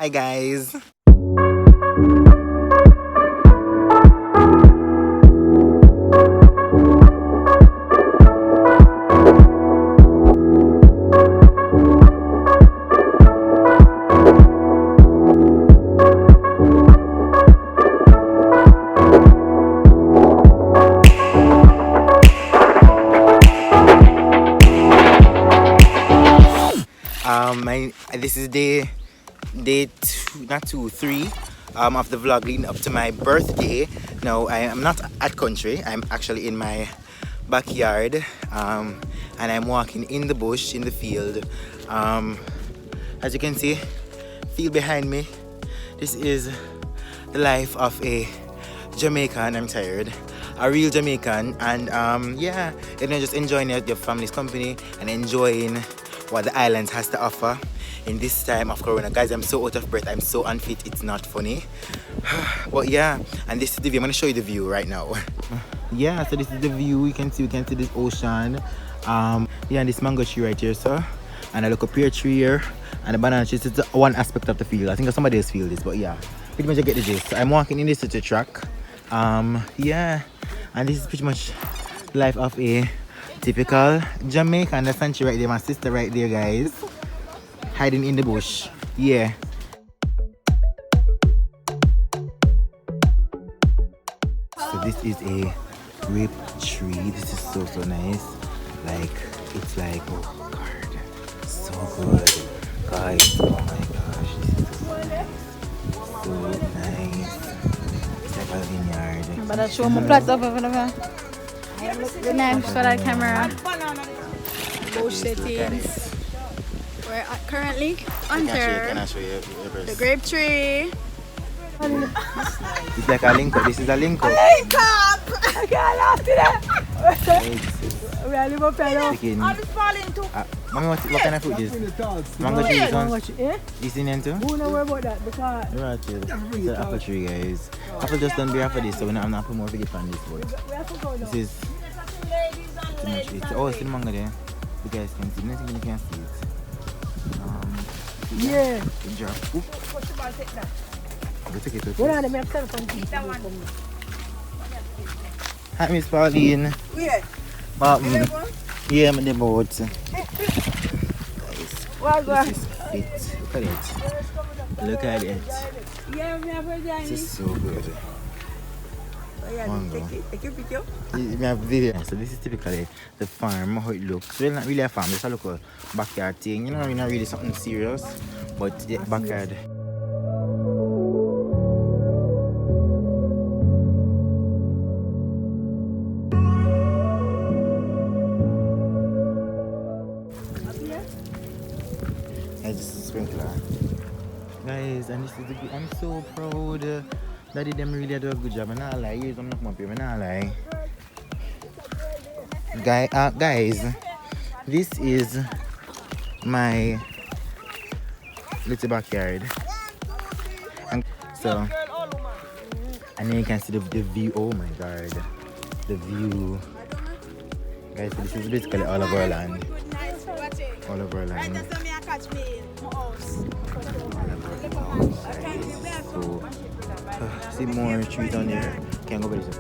Hi guys. This is day two, not two, three of the vlog leading up to my birthday. Now I am not at country. I'm actually in my backyard, and I'm walking in the bush in the field. As you can see, field behind me. This is the life of a Jamaican. I'm tired. A real Jamaican, and yeah, just enjoying your family's company and enjoying what the island has to offer in this time of corona. Guys, I'm so out of breath, I'm so unfit, it's not funny. But yeah, and this is the view. I'm gonna show you the view right now. Yeah, so this is the view. We can see this ocean. Yeah, and this mango tree right here, sir, and a little pear tree here, and the banana tree. It's one aspect of the field. I think somebody else field this, but yeah, pretty much I get the gist. So I'm walking in this city track. Yeah, and this is pretty much life of a typical Jamaican. That's Sanchi right there, my sister right there, guys, hiding in the bush. Yeah. So this is a grape tree. This is so nice. Like, it's like, oh god, so good, guys. Oh my gosh, this is so nice. It's like a vineyard. But I show my plats up over there. Good night for that camera. Bush settings. We're currently under the grape tree. It's like a link up. This is a link up. Link up! I can't laugh to that. We are living up here. I'm falling too. Mommy, what kind of fruit is this? Mango tree is on. This in there too? Who know about that? Because it's an apple tree, guys. Apple just done beer for this, so I'm not putting more to get on this board. This is too much. It's still mango there. You guys can see. Nothing you can see it. yeah. Good job. Oop. Go take it. Hi, Miss Pauline. Yeah. Yeah, I'm in the boat. This is fit. Look at it. This is so good. Take a picture. So this is typically the farm, how it looks. Well, not really a farm, just a local backyard thing. You know, not really something serious, but the backyard. This is a sprinkler. Guys, and this is the I'm so proud. Daddy them really do a good job. I'm not lie. I'm not come up here. I'm not lie. Guys, this is my little backyard. And so, and then you can see the view. Oh my god, the view. Guys, so this is basically all of our land. All of our land. So, see more trees on there. Can't go by this.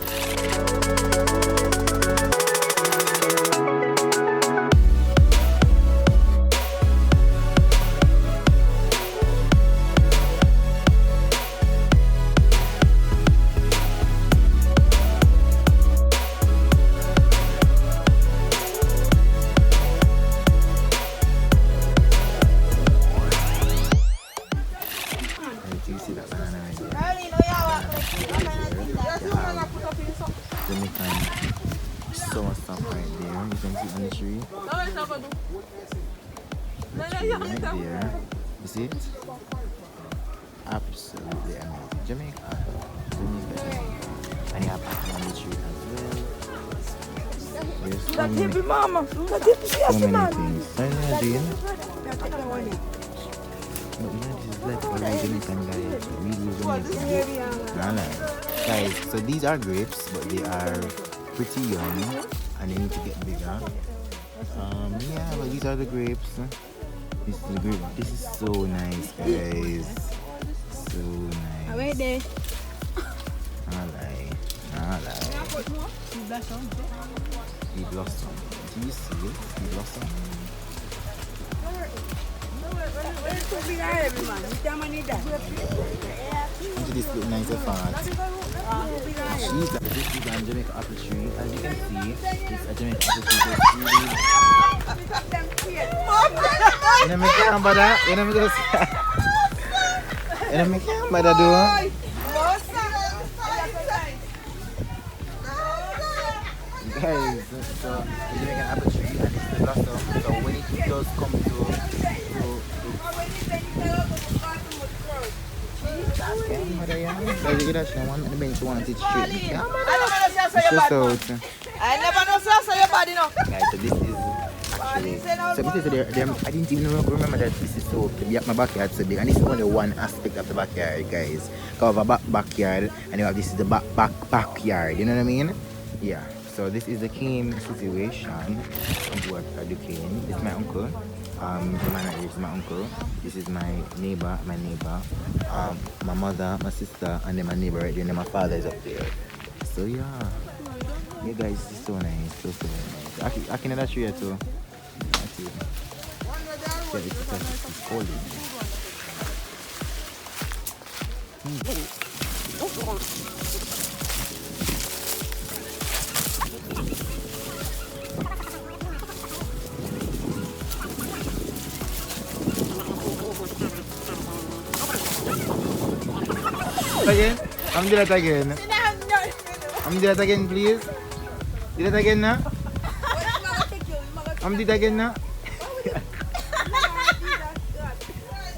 SOASAP right there. You can see on the tree. Right there. You see it? Absolutely amazing. Jamaica. And you have ACKEE on the tree as well. There's so many things. So but this is like a Jamaican guys. Really Jamaican. Guys, so these are grapes, but they are pretty young and they need to get bigger. Yeah, but these are the grapes. This is the grape. This is so nice, guys. right there. Nah lie. See blossom. The blossom. Do you see it? The blossom. This look nice and fat. She's like, this is a Jamaica apple tree. As you can see, it's a Jamaica apple tree. You know me can't bother. You know me just. You know me can't bother do. Guys, so the Jamaican apple tree and it's the blossom. So when it does come to I never know so your body no. Guys, so this is actually so because I didn't even remember that this is so big. My backyard so big and this is only one aspect of the backyard, guys. Because of a backyard and you have this is the backyard, you know what I mean? Yeah. So this is the Kane situation of what I do Kane. This is my uncle. The man here is my uncle. This is my neighbor, my mother, my sister, and then my neighbor right there, and then my father is up there. So yeah. Yeah guys, this is so nice, so nice. I can that tree here too. Yeah, it's cold. Again? I'm doing that again. I'm doing that again, please. Do that again now. I'm doing that again now.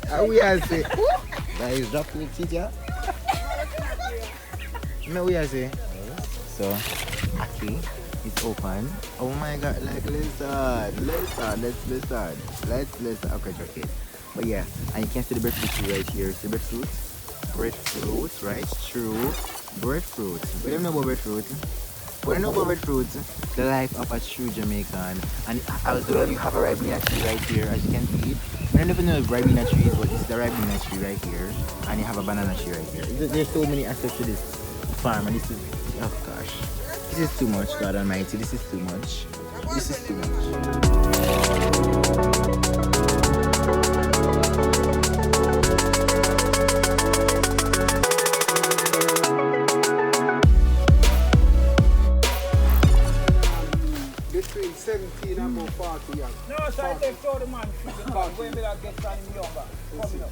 How we are say? That is drop the teacher. No, we are say. So, ACKEE is open. Oh my God! Like lizard. Okay, okay. But yeah, and you can see the breadfruit right here. See the breadfruit, right? True. Breadfruit. We don't know about breadfruit. We don't know about breadfruit. The life of a true Jamaican. And also you have a RIBENA tree right here, as you can see. I don't even know if RIBENA tree is, but this is the RIBENA tree right here. And you have a banana tree right here. There's so many aspects to this farm, and this is, oh gosh. This is too much, God Almighty. This is too much. This is too much. Between 17 and about 40 years. No, so I take all the man when we get time younger coming up.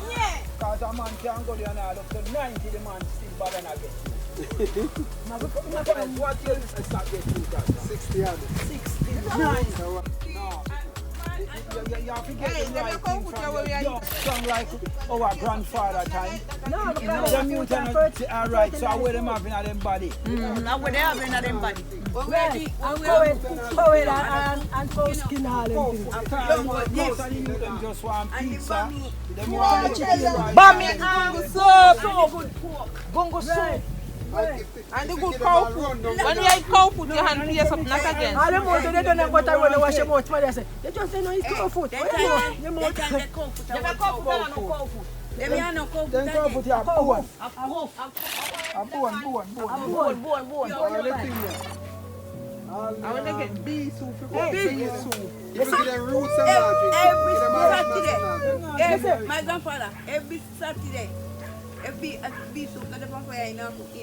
Yeah. Because a man can go there now up to 90, the man still bad and I get you. What year is the start getting you guys? 60 years. 69. No. You have to get the right thing from your young, strong like our grandfather time. No, the mutant are right, so I wear them having at them body. Now what they having at them body? Poet and post skin all them things. Most of them just want pizza. Them want Bami and so good pork. Gongo soup. And the good cow food. When you eat cow food, your hand clears up, not again. All the more they don't know what I want to wash your mouth. They say, they just say no, it's cow food. They can't get cow food. They can't cow food. They can't no cow food. then cow food, yeah, bone. Bone. I want to get bee soup. Bee soup. If you get roots and Every my grandfather, every Saturday, every bee soup that the papa you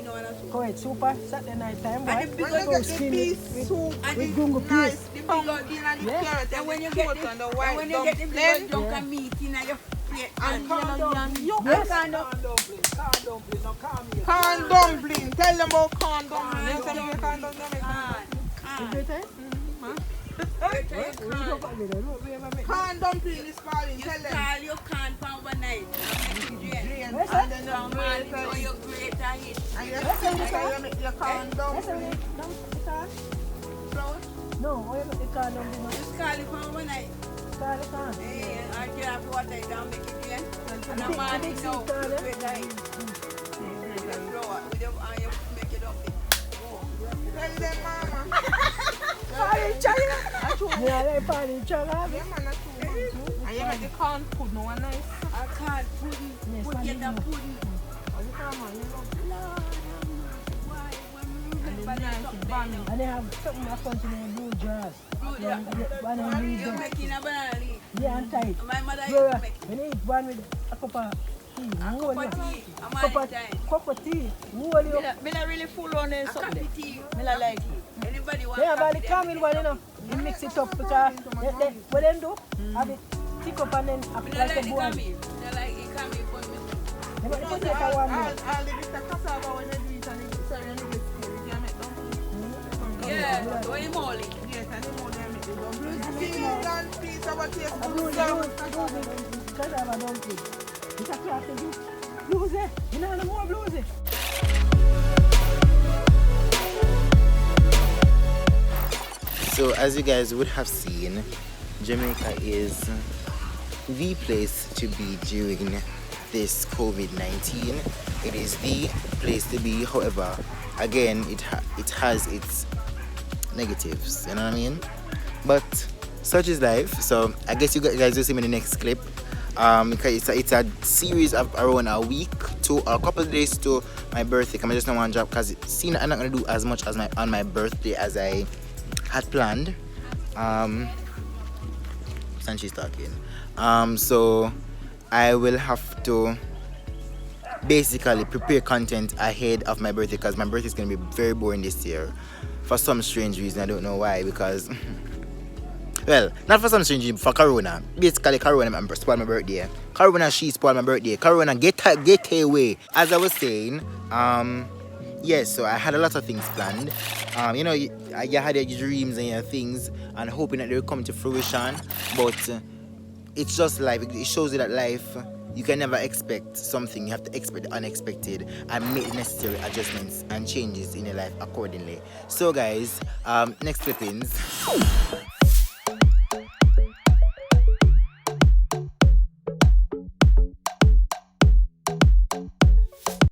know and soup. Poet super Saturday night time. And the big bee soup and with the gungo nice, peas. the big onion and the carrot. And when you get the big junk of meat in your plate and corn dumpling. Tell them about corn dumpling. Tell them about corn dumpling. Corn dumpling is calling. Tell them. Call your corn for overnight. And then you grate and eat. And you make your corn dumpling. No, we have the corn dumpling. Just call it for overnight. Call the corn. Yeah, and you have to water it down, make it clean. And a man is now grate and eat. The flour with your and you make it up. Tell them, mama. Party China. Yeah, they party China. And you make the corn pudding, no one nice. A corn pudding. Put get a pudding. And they have something that comes in the blue jars. You're making a banana leaf. Yeah, and tight. My mother Bro, used to make when you eat one with a cup of tea, cup of tea, roll you. Me not really full on it something. Me not like it. Anybody want They have all the caramel one, you know. You mix it up because what them do, have it thick up and then apply the bone. I like it coming for me. They put it like a one more. Yeah, when you molly. Because I have a dumpling. It's a class of blues, eh? You know no more blues, eh? So as you guys would have seen, Jamaica is the place to be during this COVID-19. It is the place to be. However, again, it has its negatives, you know what I mean? But such is life. So I guess you guys will see me in the next clip. Because it's a series of around a week to a couple of days to my birthday. I just don't want to drop because I'm not gonna do as much as on my birthday as I had planned. Sanchi's talking. So I will have to basically prepare content ahead of my birthday because my birthday is gonna be very boring this year for some strange reason. I don't know why, because well, not for some strange reason, for Corona. Basically, Corona spoiled my birthday. Corona, she spoiled my birthday. Corona, get away. As I was saying, yes, so I had a lot of things planned. You know, you had your dreams and your things and hoping that they will come to fruition. But it's just life. It shows you that life, you can never expect something. You have to expect the unexpected and make the necessary adjustments and changes in your life accordingly. So guys, next clippings.